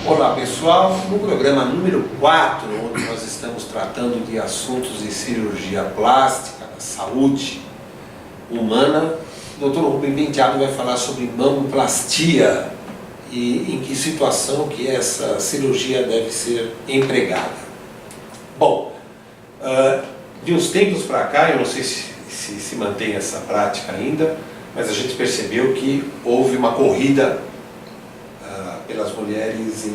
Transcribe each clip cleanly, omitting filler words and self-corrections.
Olá pessoal, no programa número 4, onde nós estamos tratando de assuntos de cirurgia plástica, da saúde humana, o Dr. Rubem Penteado vai falar sobre mamoplastia e em que situação que essa cirurgia deve ser empregada. Bom, de uns tempos para cá, eu não sei se mantém essa prática ainda, mas a gente percebeu que houve uma corrida pelas mulheres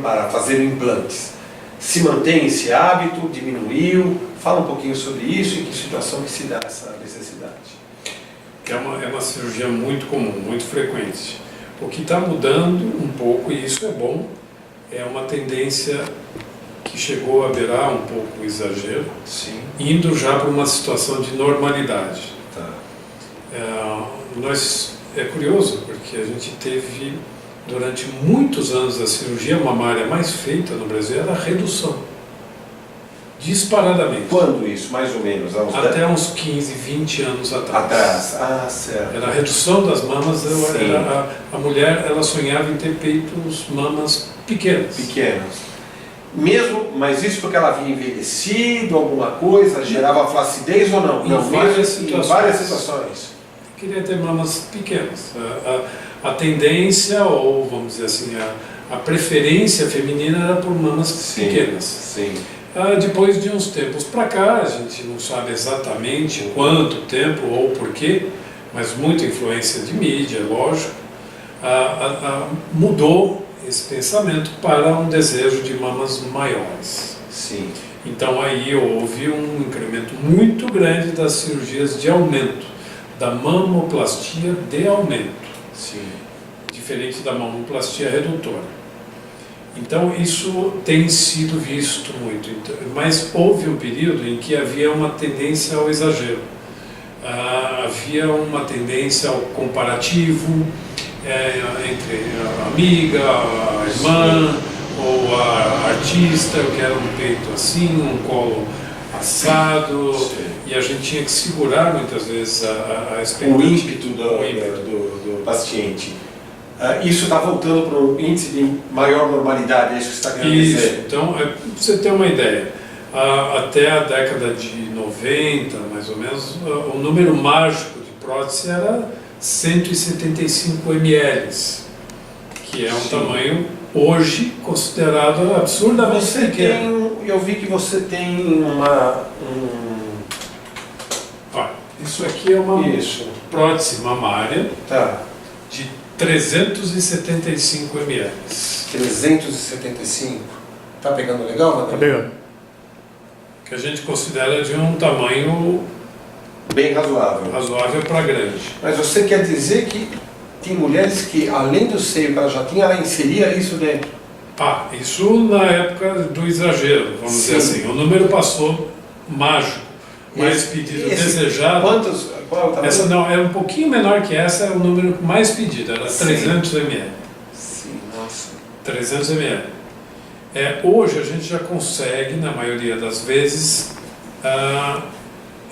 para fazer implantes. Se mantém esse hábito? Diminuiu? Fala um pouquinho sobre isso e em que situação que se dá essa necessidade. É uma cirurgia muito comum, muito frequente. O que está mudando um pouco, e isso é bom, é uma tendência que chegou a beirar um pouco o exagero, Sim. indo já para uma situação de normalidade. Tá. É curioso, porque a gente teve, durante muitos anos, a cirurgia mamária mais feita no Brasil era a redução. Disparadamente. Quando isso, mais ou menos? Até uns 15, 20 anos atrás. Ah, certo. Era a redução das mamas, Sim. a mulher ela sonhava em ter peitos, mamas pequenas. Pequenas. Mesmo, mas isso porque ela havia envelhecido, alguma coisa, gerava flacidez ou não? Em Não, várias mesmo situações. em várias situações. Queria ter mamas pequenas. A tendência, ou vamos dizer assim, a preferência feminina era por mamas pequenas. Sim. Depois de uns tempos para cá, a gente não sabe exatamente quanto tempo ou porquê, mas muita influência de mídia, lógico, mudou esse pensamento para um desejo de mamas maiores. Sim. Então aí houve um incremento muito grande das cirurgias de aumento, da mamoplastia de aumento, Sim. diferente da mamoplastia redutora. Então isso tem sido visto muito, mas houve um período em que havia uma tendência ao exagero, havia uma tendência ao comparativo entre a amiga, a irmã ou a artista. Eu quero um peito assim, um colo assado. Sim. E a gente tinha que segurar muitas vezes a expectativa. O ímpeto do paciente. Isso está voltando para um índice de maior normalidade, é isso que você está querendo dizer? Então, para você ter uma ideia, até a década de 90, mais ou menos, o número mágico de prótese era 175 ml, que é um tamanho hoje considerado absurdamente pequeno. Eu vi que você tem isso aqui é uma prótese mamária. Tá. De 375 ml. 375? Tá pegando legal, Matheus? Tá pegando. Que a gente considera de um tamanho bem razoável. Razoável para grande. Mas você quer dizer que tem mulheres que, além do seio que ela já tinha, ela inseria isso dentro? Isso na época do exagero, vamos dizer assim. O número passou mágico. Mais pedido, desejado. Qual o tamanho? Essa não, é um pouquinho menor que essa, é o número mais pedido, era 300 ml. Sim, nossa. 300 ml. Hoje a gente já consegue, na maioria das vezes,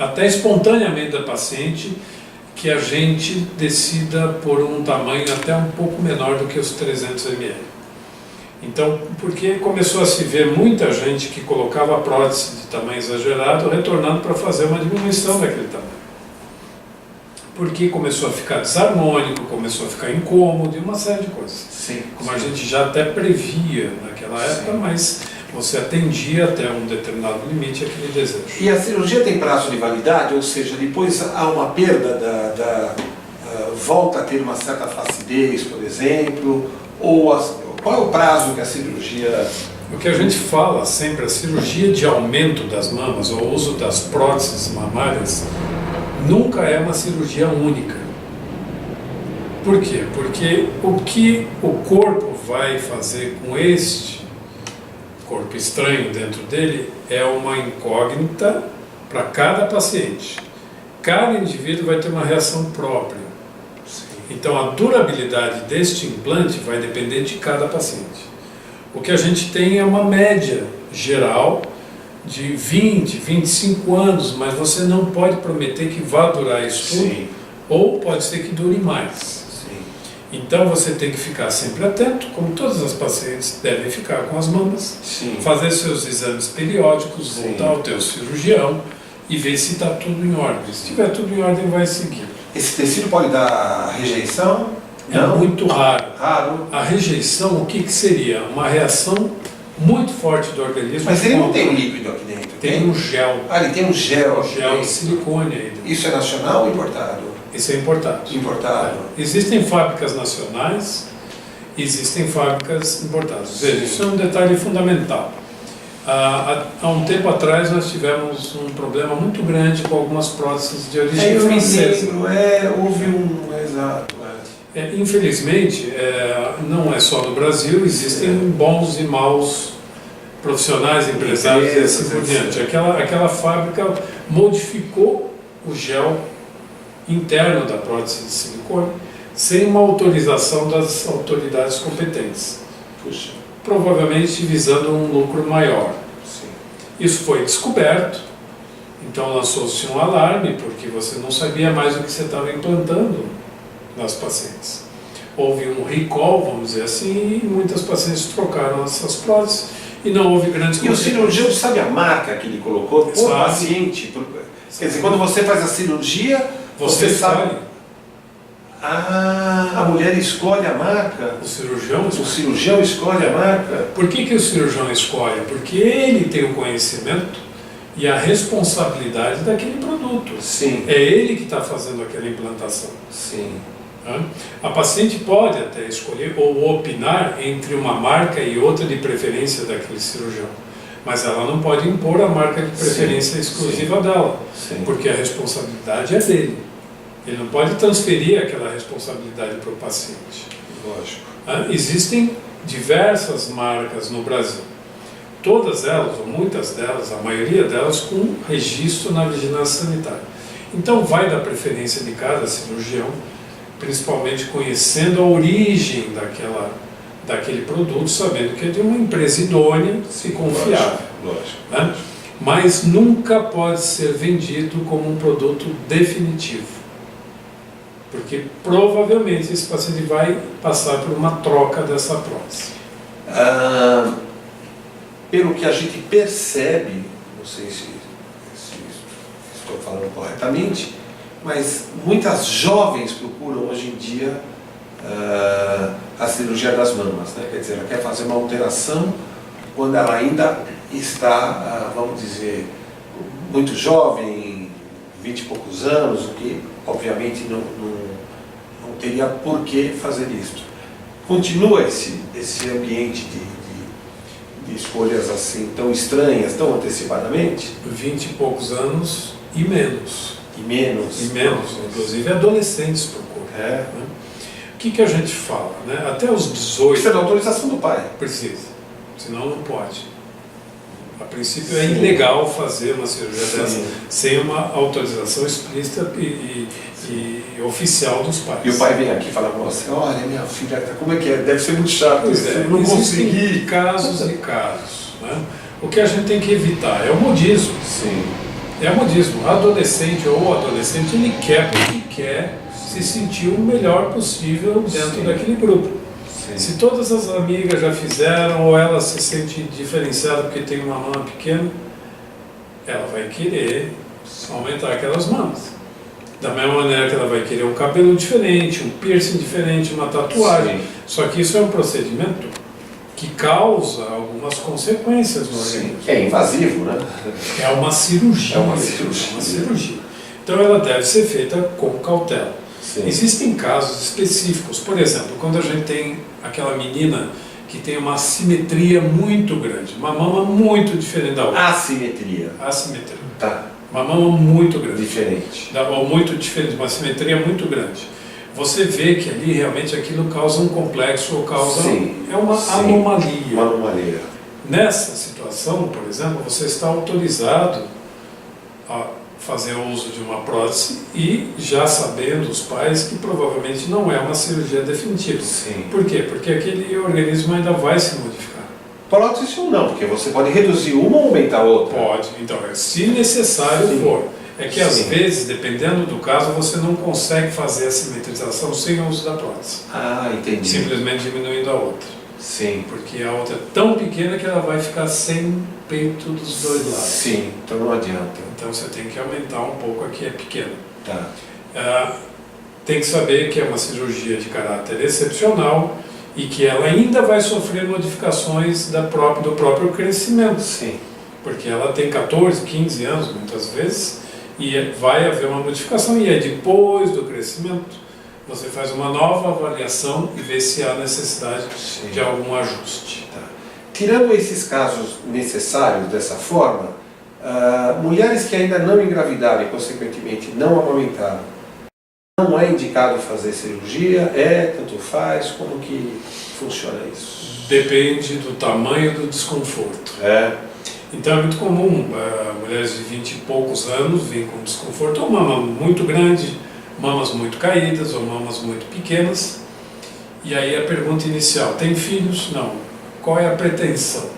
até espontaneamente da paciente, que a gente decida por um tamanho até um pouco menor do que os 300 ml. Então, porque começou a se ver muita gente que colocava prótese de tamanho exagerado retornando para fazer uma diminuição daquele tamanho. Porque começou a ficar desarmônico, começou a ficar incômodo e uma série de coisas. Sim. Como a gente já até previa naquela época, mas você atendia até um determinado limite aquele desejo. E a cirurgia tem prazo de validade? Ou seja, depois há uma perda volta a ter uma certa flacidez, por exemplo? Qual é o prazo que a cirurgia... O que a gente fala sempre, a cirurgia de aumento das mamas, ou o uso das próteses mamárias, nunca é uma cirurgia única. Por quê? Porque o que o corpo vai fazer com este corpo estranho dentro dele é uma incógnita para cada paciente. Cada indivíduo vai ter uma reação própria. Então a durabilidade deste implante vai depender de cada paciente. O que a gente tem é uma média geral de 20, 25 anos, mas você não pode prometer que vá durar isso tudo, ou pode ser que dure mais. Então você tem que ficar sempre atento, como todas as pacientes devem ficar com as mamas, Sim. fazer seus exames periódicos, Sim. voltar ao teu cirurgião e ver se está tudo em ordem. Se estiver tudo em ordem, vai seguir. Esse tecido pode dar rejeição? É muito raro. Raro. A rejeição, o que seria? Uma reação muito forte do organismo. Mas ele não contra- tem um líquido aqui dentro? Tem um gel. Ah, ele tem um gel aqui Gel de dentro. silicone aí. Isso é nacional ou importado? Isso é importante. Importado. Existem fábricas nacionais, existem fábricas importadas. Veja, isso é um detalhe fundamental. Há um tempo atrás nós tivemos um problema muito grande com algumas próteses de origem Eu me francesa. lembro, houve um... Exato. Infelizmente, não é só no Brasil, existem bons e maus profissionais, empresários e assim por diante. Aquela fábrica modificou o gel interno da prótese de silicone sem uma autorização das autoridades competentes, Puxa. provavelmente visando um lucro maior. Sim. Isso foi descoberto, então lançou-se um alarme, porque você não sabia mais o que você estava implantando nas pacientes. Houve um recall, vamos dizer assim, e muitas pacientes trocaram essas próteses e não houve grandes E o cirurgião sabe a marca que ele colocou por Sabe. paciente? Quer dizer, quando você faz a cirurgia, você sabe... escolhe. Ah, a mulher escolhe a marca? O cirurgião O escolhe. cirurgião escolhe a marca? Por que o cirurgião escolhe? Porque ele tem o conhecimento e a responsabilidade daquele produto. Sim. É ele que está fazendo aquela implantação. Sim. Né? A paciente pode até escolher ou opinar entre uma marca e outra de preferência daquele cirurgião, mas ela não pode impor a marca de preferência exclusiva dela, Sim. porque a responsabilidade é dele. Ele não pode transferir aquela responsabilidade para o paciente. Lógico. Existem diversas marcas no Brasil. Todas elas, ou muitas delas, a maioria delas, com registro na vigilância sanitária. Então vai da preferência de cada cirurgião, principalmente conhecendo a origem daquele produto, sabendo que é de uma empresa idônea e confiável. Lógico. Né? Mas nunca pode ser vendido como um produto definitivo. Porque provavelmente esse paciente vai passar por uma troca dessa prótese. Pelo que a gente percebe, não sei se estou falando corretamente, mas muitas jovens procuram hoje em dia a cirurgia das mamas, né? Quer dizer, ela quer fazer uma alteração quando ela ainda está, vamos dizer, muito jovem, 20 e poucos anos, o que obviamente não teria por que fazer isso. Continua esse ambiente de escolhas assim tão estranhas, tão antecipadamente? 20 e poucos anos e menos. E menos. Inclusive adolescentes procuram. É. Né? O que a gente fala? Né? Até os 18 Precisa da autorização do pai. precisa, senão não pode. A princípio é ilegal fazer uma cirurgia dessa sem uma autorização explícita e oficial dos pais. E o pai vem aqui e fala para você, olha minha filha, como é que é? Deve ser muito chato, Pois é, eu não existem consegui. casos e casos. Né? O que a gente tem que evitar é o modismo. Sim. É o modismo. O adolescente ou o adolescente, ele quer porque quer se sentir o melhor possível dentro daquele grupo. Sim. Se todas as amigas já fizeram ou ela se sente diferenciada porque tem uma mama pequena, ela vai querer aumentar aquelas mamas. Da mesma maneira que ela vai querer um cabelo diferente, um piercing diferente, uma tatuagem. Sim. Só que isso é um procedimento que causa algumas consequências no Sim. organismo. É invasivo, né? É uma cirurgia. É uma cirurgia. É uma cirurgia. Então ela deve ser feita com cautela. Sim. Existem casos específicos. Por exemplo, quando a gente tem aquela menina que tem uma assimetria muito grande, uma mama muito diferente da outra. Assimetria. Assimetria. Tá. Uma mama muito grande. Diferente. Ou muito diferente, uma assimetria muito grande. Você vê que ali realmente aquilo causa um complexo ou causa... Sim. É uma Sim. anomalia. Uma anomalia. Nessa situação, por exemplo, você está autorizado a fazer uso de uma prótese e já sabendo os pais que provavelmente não é uma cirurgia definitiva. Sim. Por quê? Porque aquele organismo ainda vai se modificar. Prótese ou não, porque você pode reduzir uma ou aumentar a outra. Pode. Então, se necessário Sim. for. É que às vezes, dependendo do caso, você não consegue fazer a simetrização sem o uso da prótese. Ah, entendi. Simplesmente diminuindo a outra. Sim. Porque a outra é tão pequena que ela vai ficar sem peito dos dois lados. Sim, então não adianta. Então você tem que aumentar um pouco aqui, é pequeno. Tá. Tem que saber que é uma cirurgia de caráter excepcional e que ela ainda vai sofrer modificações do próprio crescimento. Sim. Porque ela tem 14, 15 anos muitas vezes e vai haver uma modificação e é depois do crescimento você faz uma nova avaliação e vê se há necessidade de algum ajuste. Tá. Tirando esses casos necessários dessa forma, mulheres que ainda não engravidaram e consequentemente não amamentaram, não é indicado fazer cirurgia? Tanto faz? Como que funciona isso? Depende do tamanho do desconforto. Então é muito comum mulheres de 20 e poucos anos virem com desconforto, ou mama muito grande, mamas muito caídas ou mamas muito pequenas. E aí a pergunta inicial, tem filhos? Não. Qual é a pretensão?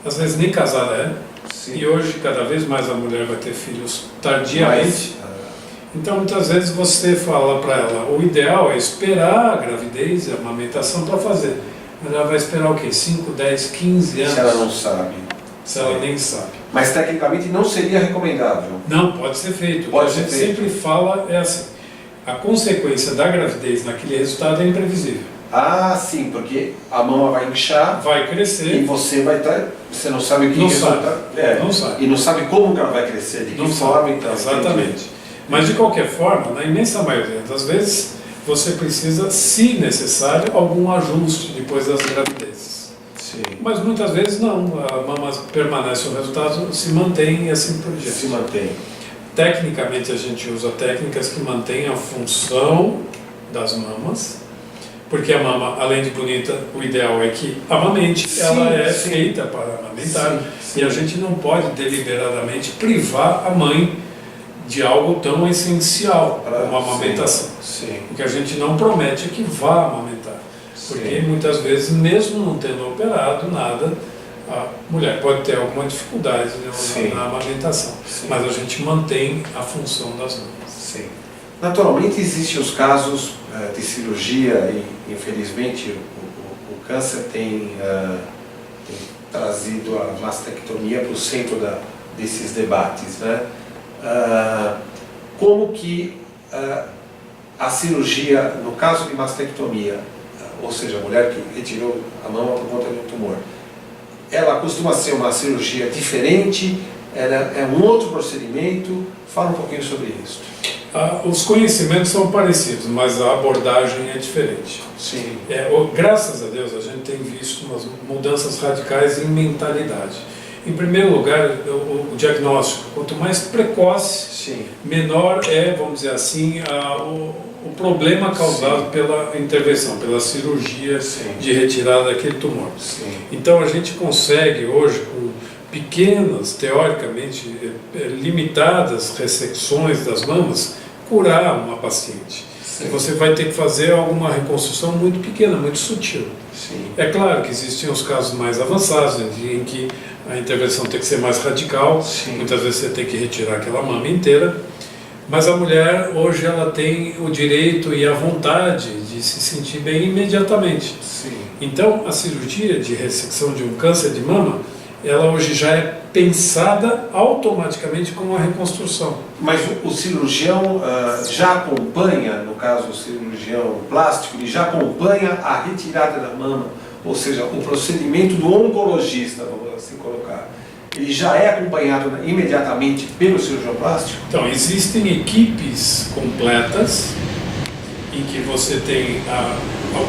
Às vezes nem casada é. Sim. E hoje cada vez mais a mulher vai ter filhos tardiamente. Então muitas vezes você fala para ela, o ideal é esperar a gravidez e a amamentação para fazer. Mas ela vai esperar o quê? 5, 10, 15 anos? Se ela não sabe. Se ela nem sabe. Mas tecnicamente não seria recomendável? Não, pode ser feito. Pode o que a gente sempre fala é assim, a consequência da gravidez naquele resultado é imprevisível. Ah, sim, porque a mama vai inchar, vai crescer e você vai estar, você não sabe o que não resulta, sabe. Não sabe. E não sabe como que ela vai crescer, de que forma, então. Exatamente. Entendi. Mas de qualquer forma, na imensa maioria das vezes, você precisa, se necessário, algum ajuste depois das gravidezes. Sim. Mas muitas vezes não, a mama permanece, o resultado se mantém e assim por diante. Se mantém. Tecnicamente a gente usa técnicas que mantêm a função das mamas, porque a mama, além de bonita, o ideal é que amamente, ela é feita para amamentar, e a gente não pode deliberadamente privar a mãe de algo tão essencial como a amamentação. O que a gente não promete é que vá amamentar. Porque muitas vezes, mesmo não tendo operado nada, a mulher pode ter alguma dificuldade na amamentação. Mas a gente mantém a função das mamas. Naturalmente existem os casos de cirurgia e infelizmente o câncer tem trazido a mastectomia para o centro desses debates, né? Como que a cirurgia, no caso de mastectomia, ou seja, a mulher que retirou a mama por conta de um tumor, ela costuma ser uma cirurgia diferente, é um outro procedimento? Fala um pouquinho sobre isso. Os conhecimentos são parecidos, mas a abordagem é diferente. Sim. Graças a Deus a gente tem visto umas mudanças radicais em mentalidade. Em primeiro lugar, o diagnóstico, quanto mais precoce, menor é, vamos dizer assim, o problema causado pela intervenção, pela cirurgia de retirada daquele tumor. Então a gente consegue hoje, com pequenas, teoricamente limitadas ressecções das mamas, curar uma paciente. E você vai ter que fazer alguma reconstrução muito pequena, muito sutil. É claro que existem os casos mais avançados, em que a intervenção tem que ser mais radical, muitas vezes você tem que retirar aquela mama inteira, mas a mulher hoje ela tem o direito e a vontade de se sentir bem imediatamente. Então a cirurgia de ressecção de um câncer de mama, ela hoje já é pensada automaticamente como uma reconstrução. Mas o cirurgião já acompanha, no caso o cirurgião plástico, ele já acompanha a retirada da mama, ou seja, o procedimento do oncologista, vamos assim colocar, ele já é acompanhado imediatamente pelo cirurgião plástico? Então, existem equipes completas em que você tem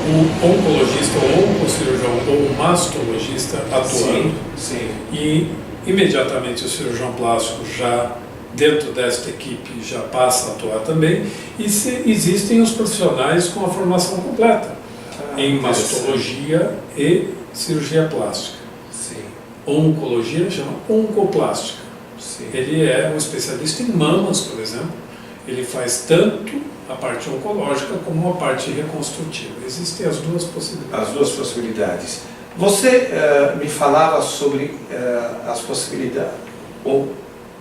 um oncologista, um oncocirurgião ou um mastologista atuando, e imediatamente o cirurgião plástico já dentro desta equipe já passa a atuar também, e existem os profissionais com a formação completa em mastologia e cirurgia plástica. Oncologia chama oncoplástica. Ele é um especialista em mamas, por exemplo. Ele faz tanto a parte oncológica como a parte reconstrutiva. Existem as duas possibilidades. As duas possibilidades. Você me falava sobre as possibilidades, ou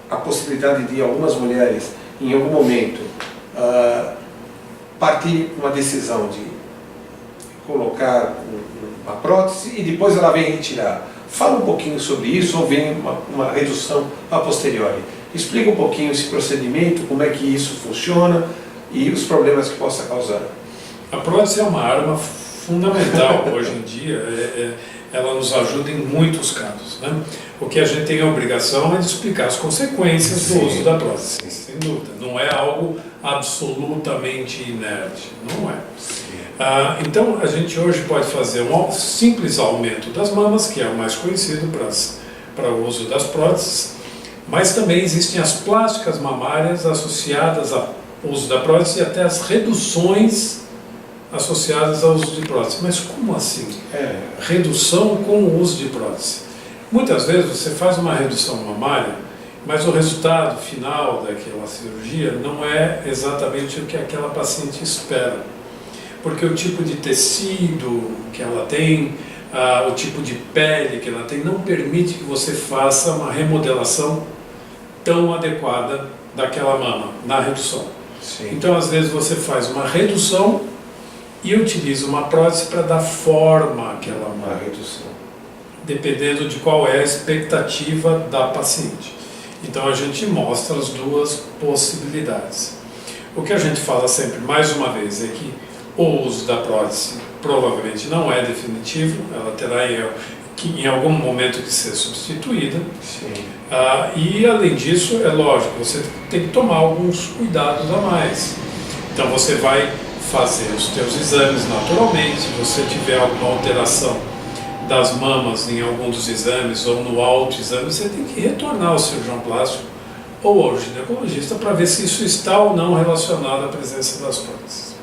a possibilidade de algumas mulheres, em algum momento, partir uma decisão de colocar uma prótese e depois ela vem retirar. Fala um pouquinho sobre isso, ou vem uma redução a posteriori. Explica um pouquinho esse procedimento, como é que isso funciona e os problemas que possa causar. A prótese é uma arma fundamental hoje em dia, ela nos ajuda em muitos casos, né? O que a gente tem a obrigação é de explicar as consequências do uso da prótese, sem dúvida. Não é algo absolutamente inerte, não é. Então a gente hoje pode fazer um simples aumento das mamas, que é o mais conhecido para o uso das próteses, mas também existem as plásticas mamárias associadas ao uso da prótese e até as reduções associadas ao uso de prótese. Mas como assim? Redução com o uso de prótese. Muitas vezes você faz uma redução mamária, mas o resultado final daquela cirurgia não é exatamente o que aquela paciente espera. Porque o tipo de tecido que ela tem, o tipo de pele que ela tem, não permite que você faça uma remodelação tão adequada daquela mama, na redução. Sim. Então, às vezes, você faz uma redução e utiliza uma prótese para dar forma àquela mama, dependendo de qual é a expectativa da paciente. Então, a gente mostra as duas possibilidades. O que a gente fala sempre, mais uma vez, é que o uso da prótese provavelmente não é definitivo, ela terá em algum momento que ser substituída. E além disso, é lógico, você tem que tomar alguns cuidados a mais. Então você vai fazer os teus exames naturalmente. Se você tiver alguma alteração das mamas em algum dos exames ou no autoexame, você tem que retornar ao cirurgião plástico ou ao ginecologista para ver se isso está ou não relacionado à presença das próteses.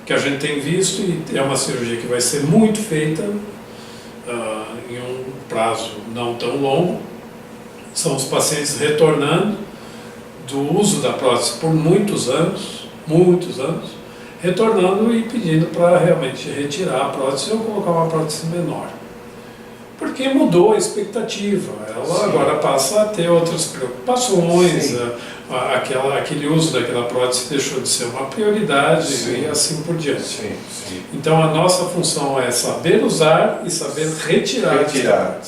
Que a gente tem visto, e é uma cirurgia que vai ser muito feita em um prazo não tão longo, são os pacientes retornando do uso da prótese por muitos anos, retornando e pedindo para realmente retirar a prótese ou colocar uma prótese menor. Porque mudou a expectativa, ela agora passa a ter outras preocupações, aquele uso daquela prótese deixou de ser uma prioridade e assim por diante. Então a nossa função é saber usar e saber retirar.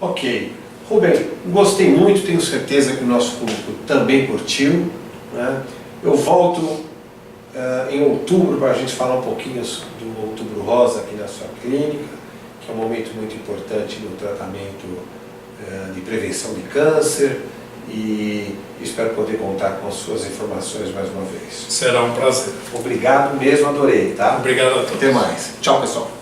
Ok. Rubem, gostei muito, tenho certeza que o nosso público também curtiu, né? Eu volto em outubro para a gente falar um pouquinho do Outubro Rosa aqui na sua clínica, que é um momento muito importante no tratamento de prevenção de câncer, e espero poder contar com as suas informações mais uma vez. Será um prazer. Obrigado mesmo, adorei, tá? Obrigado a todos. Até mais. Tchau, pessoal.